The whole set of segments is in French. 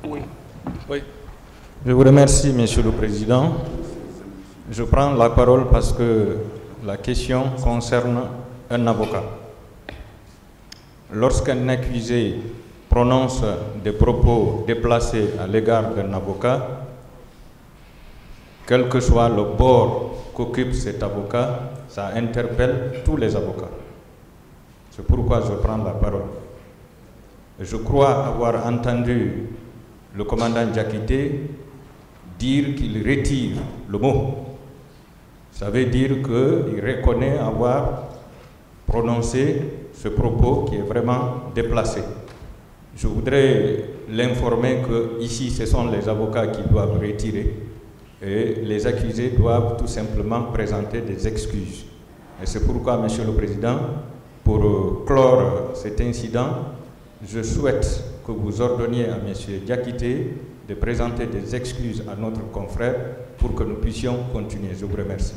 Oui. Oui. Je vous remercie, Monsieur le Président. Je prends la parole parce que la question concerne un avocat. Lorsqu'un accusé prononce des propos déplacés à l'égard d'un avocat, quel que soit le bord qu'occupe cet avocat, ça interpelle tous les avocats. C'est pourquoi je prends la parole. Je crois avoir entendu le commandant Diakité dire qu'il retire le mot. Ça veut dire qu'il reconnaît avoir prononcé ce propos qui est vraiment déplacé. Je voudrais l'informer que ici, ce sont les avocats qui doivent retirer et les accusés doivent tout simplement présenter des excuses. Et c'est pourquoi, Monsieur le Président, pour clore cet incident, je souhaite que vous ordonniez à M. Diakité de présenter des excuses à notre confrère pour que nous puissions continuer. Je vous remercie.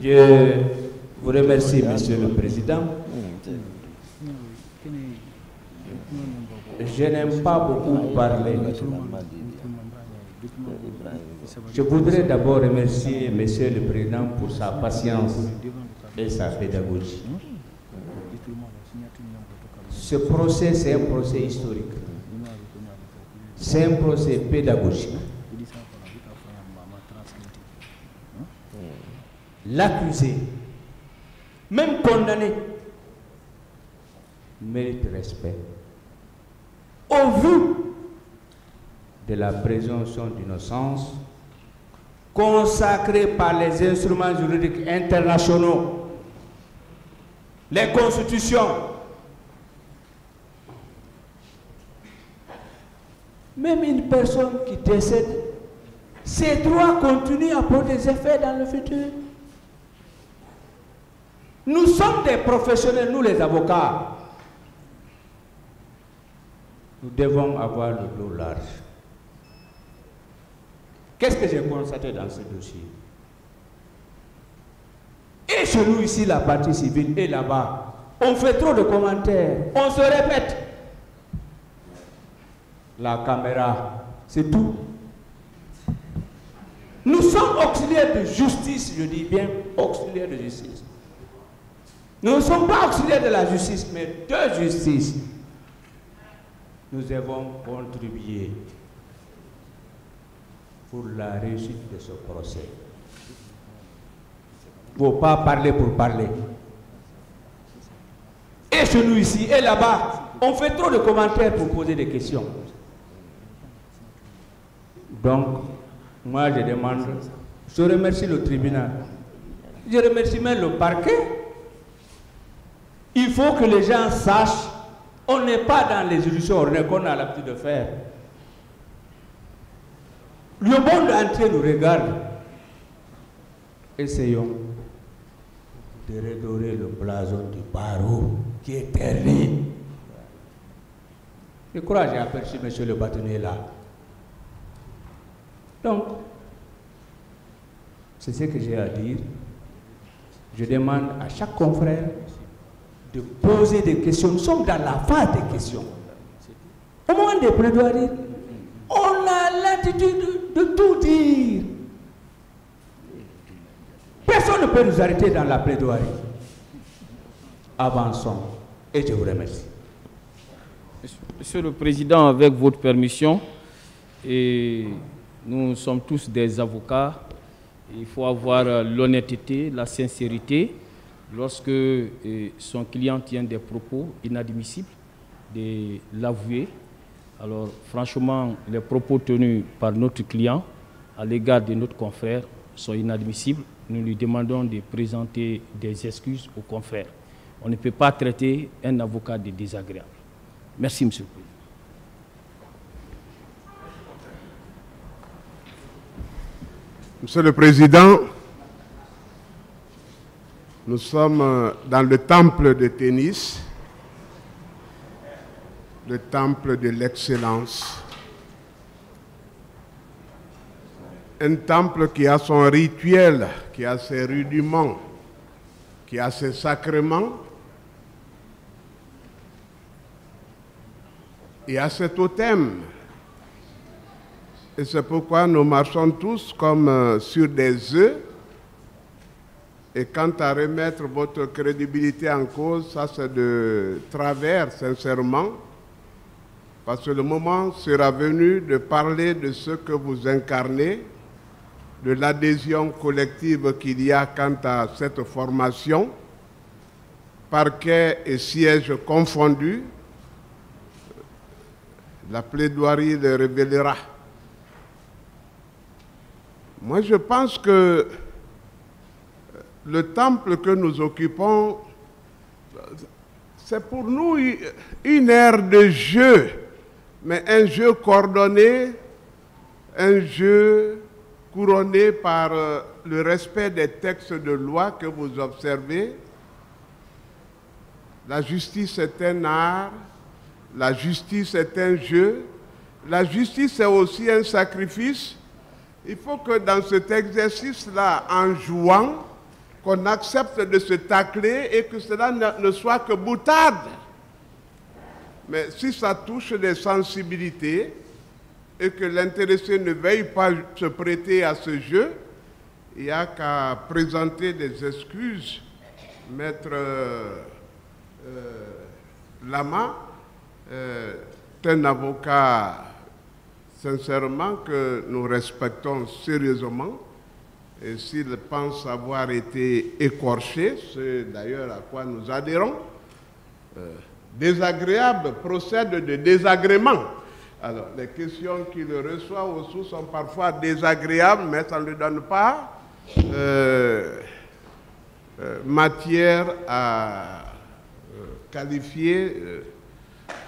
Je vous remercie, Monsieur le Président. Je n'aime pas beaucoup parler. Je voudrais d'abord remercier Monsieur le Président pour sa patience et sa pédagogie. Ce procès, c'est un procès historique. C'est un procès pédagogique. L'accusé, même condamné, mérite respect. Au vu de la présomption d'innocence consacrée par les instruments juridiques internationaux, les constitutions, même une personne qui décède, ses droits continuent à produire des effets dans le futur. Nous sommes des professionnels, nous les avocats. Nous devons avoir le dos large. Qu'est-ce que j'ai constaté dans ce dossier? Et chez nous ici, la partie civile, et là-bas, on fait trop de commentaires, on se répète. La caméra, c'est tout. Nous sommes auxiliaires de justice, je dis bien auxiliaires de justice. Nous ne sommes pas auxiliaires de la justice, mais de justice. Nous avons contribué pour la réussite de ce procès. Il ne faut pas parler pour parler. Et chez nous ici, et là-bas, on fait trop de commentaires pour poser des questions. Donc, moi je demande, je remercie le tribunal, je remercie même le parquet. Il faut que les gens sachent, on n'est pas dans les illusions ordinaires qu'on a l'habitude de faire. Le monde entier nous regarde. Essayons de redorer le blason du barreau qui est terni. Je crois que j'ai aperçu monsieur le bâtonnier là. Donc, c'est ce que j'ai à dire. Je demande à chaque confrère de poser des questions. Nous sommes dans la phase des questions. Au moment des plaidoiries, on a l'attitude de tout dire. Personne ne peut nous arrêter dans la plaidoirie. Avançons. Et je vous remercie. Monsieur le Président, avec votre permission, et nous sommes tous des avocats. Il faut avoir l'honnêteté, la sincérité. Lorsque son client tient des propos inadmissibles, de l'avouer. Alors, franchement, les propos tenus par notre client à l'égard de notre confrère sont inadmissibles. Nous lui demandons de présenter des excuses aux confrères. On ne peut pas traiter un avocat de désagréable. Merci, Monsieur le Président. Monsieur le Président, nous sommes dans le temple de tennis, le temple de l'excellence. un temple qui a son rituel, qui a ses rudiments, qui a ses sacrements, il y a cet totem. Et c'est pourquoi nous marchons tous comme sur des œufs. Et quant à remettre votre crédibilité en cause, ça c'est de travers, sincèrement, parce que le moment sera venu de parler de ce que vous incarnez, de l'adhésion collective qu'il y a quant à cette formation, parquet et siège confondus. La plaidoirie le révélera. Moi, je pense que le temple que nous occupons, c'est pour nous une ère de jeu, mais un jeu coordonné, un jeu couronné par le respect des textes de loi que vous observez. La justice est un art, la justice est un jeu, la justice est aussi un sacrifice. Il faut que dans cet exercice-là, en jouant, qu'on accepte de se tacler et que cela ne soit que boutade. Mais si ça touche des sensibilités et que l'intéressé ne veuille pas se prêter à ce jeu, il n'y a qu'à présenter des excuses. Maître Lama est un avocat, sincèrement, que nous respectons sérieusement. Et s'il pense avoir été écorché, c'est d'ailleurs à quoi nous adhérons, désagréable procède de désagrément. Alors, les questions qu'il reçoit aussi sont parfois désagréables, mais ça ne lui donne pas matière à qualifier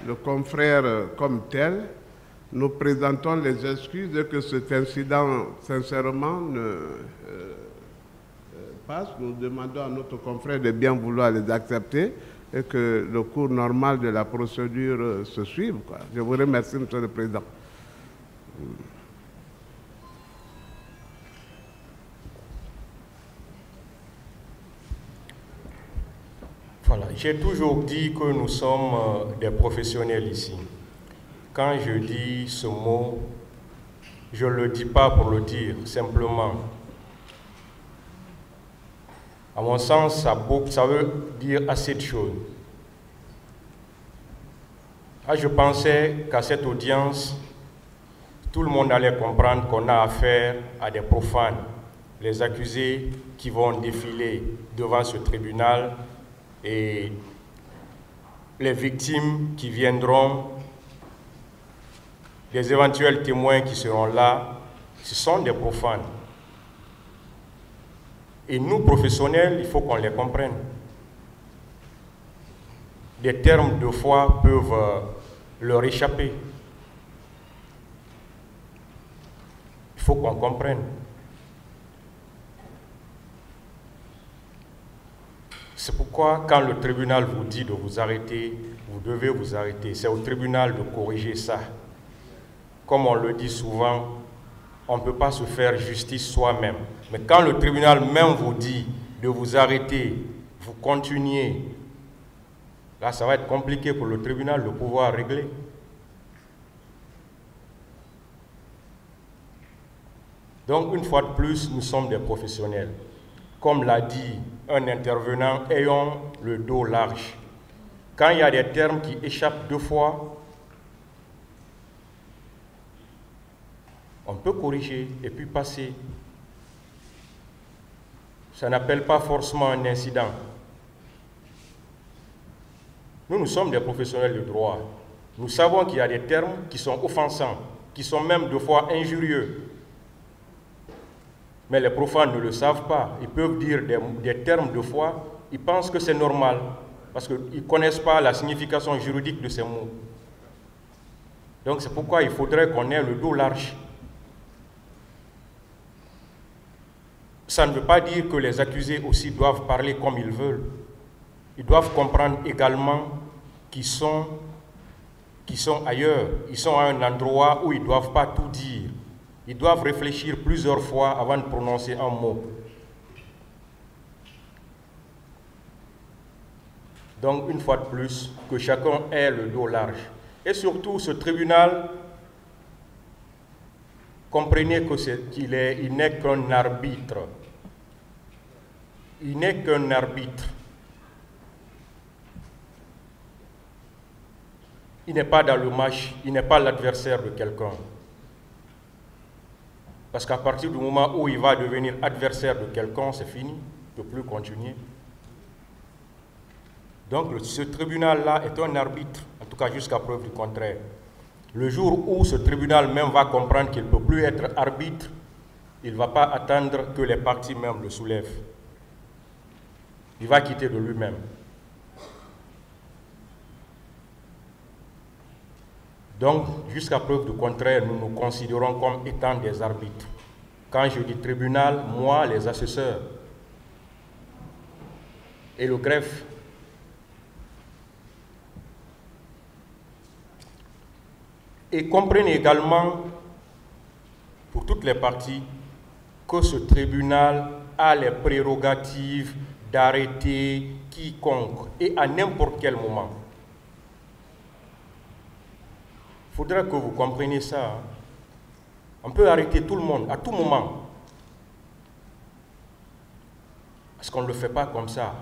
le confrère comme tel. Nous présentons les excuses de que cet incident, sincèrement, passe. Nous demandons à notre confrère de bien vouloir les accepter et que le cours normal de la procédure se suive, quoi. Je vous remercie, Monsieur le Président. Voilà, j'ai toujours dit que nous sommes des professionnels ici. Quand je dis ce mot, je ne le dis pas pour le dire, simplement. À mon sens, ça veut dire assez de choses. Je pensais qu'à cette audience, tout le monde allait comprendre qu'on a affaire à des profanes, les accusés qui vont défiler devant ce tribunal et les victimes qui viendront, les éventuels témoins qui seront là, ce sont des profanes. Et nous, professionnels, il faut qu'on les comprenne. Des termes de foi peuvent leur échapper. Il faut qu'on comprenne. C'est pourquoi, quand le tribunal vous dit de vous arrêter, vous devez vous arrêter. C'est au tribunal de corriger ça. Comme on le dit souvent, on ne peut pas se faire justice soi-même. Mais quand le tribunal même vous dit de vous arrêter, vous continuez, là, ça va être compliqué pour le tribunal de pouvoir régler. Donc, une fois de plus, nous sommes des professionnels. Comme l'a dit un intervenant, ayons le dos large. Quand il y a des termes qui échappent deux fois, on peut corriger et puis passer. Ça n'appelle pas forcément un incident. Nous sommes des professionnels de droit. Nous savons qu'il y a des termes qui sont offensants, qui sont même deux fois injurieux. Mais les profanes ne le savent pas. Ils peuvent dire des termes de foi, ils pensent que c'est normal, parce qu'ils ne connaissent pas la signification juridique de ces mots. Donc c'est pourquoi il faudrait qu'on ait le dos large. Ça ne veut pas dire que les accusés aussi doivent parler comme ils veulent. Ils doivent comprendre également qu'ils sont ailleurs. Ils sont à un endroit où ils ne doivent pas tout dire. Ils doivent réfléchir plusieurs fois avant de prononcer un mot. Donc, une fois de plus, que chacun ait le dos large. Et surtout, ce tribunal, comprenez qu'il n'est qu'un arbitre. Il n'est qu'un arbitre. Il n'est pas dans le match, il n'est pas l'adversaire de quelqu'un. Parce qu'à partir du moment où il va devenir adversaire de quelqu'un, c'est fini, il ne peut plus continuer. Donc ce tribunal-là est un arbitre, en tout cas jusqu'à preuve du contraire. Le jour où ce tribunal même va comprendre qu'il ne peut plus être arbitre, il ne va pas attendre que les parties même le soulèvent. Il va quitter de lui-même. Donc, jusqu'à preuve du contraire, nous nous considérons comme étant des arbitres. Quand je dis tribunal, moi, les assesseurs et le greffe. Et comprenez également, pour toutes les parties, que ce tribunal a les prérogatives d'arrêter quiconque et à n'importe quel moment. Il faudra que vous compreniez ça. Hein. On peut arrêter tout le monde à tout moment. Parce qu'on ne le fait pas comme ça.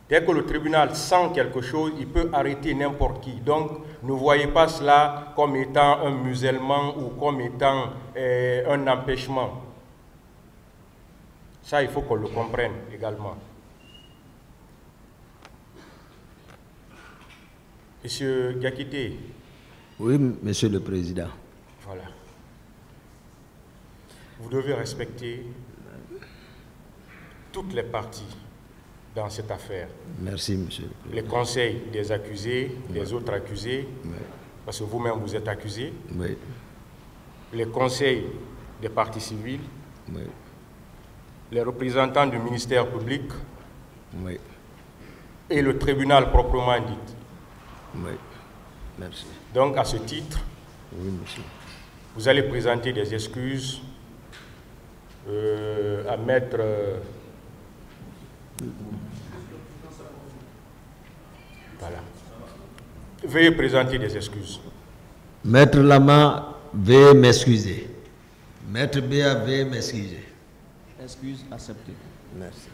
Dès que le tribunal sent quelque chose, il peut arrêter n'importe qui. Donc, ne voyez pas cela comme étant un musellement ou comme étant un empêchement. Ça, il faut qu'on le comprenne également. Monsieur Gakité. Oui, Monsieur le Président. Voilà. Vous devez respecter toutes les parties dans cette affaire. Merci, Monsieur le Président. Les conseils des accusés, des autres accusés, parce que vous-même vous êtes accusé. Oui. Les conseils des parties civiles. Oui. Les représentants du ministère public. Oui. Et le tribunal proprement dit. Oui. Merci. Donc, à ce titre, oui, monsieur, vous allez présenter des excuses à maître... Voilà. Veuillez présenter des excuses. Maître Lama, veuillez m'excuser. Maître Béa, veuillez m'excuser. Excuse acceptée. Merci.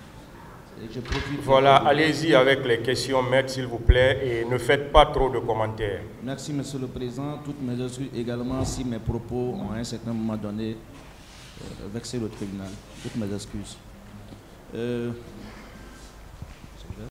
Voilà, allez-y avec les questions, maître, s'il vous plaît, et ne faites pas trop de commentaires. Merci, Monsieur le Président. Toutes mes excuses également si mes propos ont à un certain moment donné vexé le tribunal. Toutes mes excuses.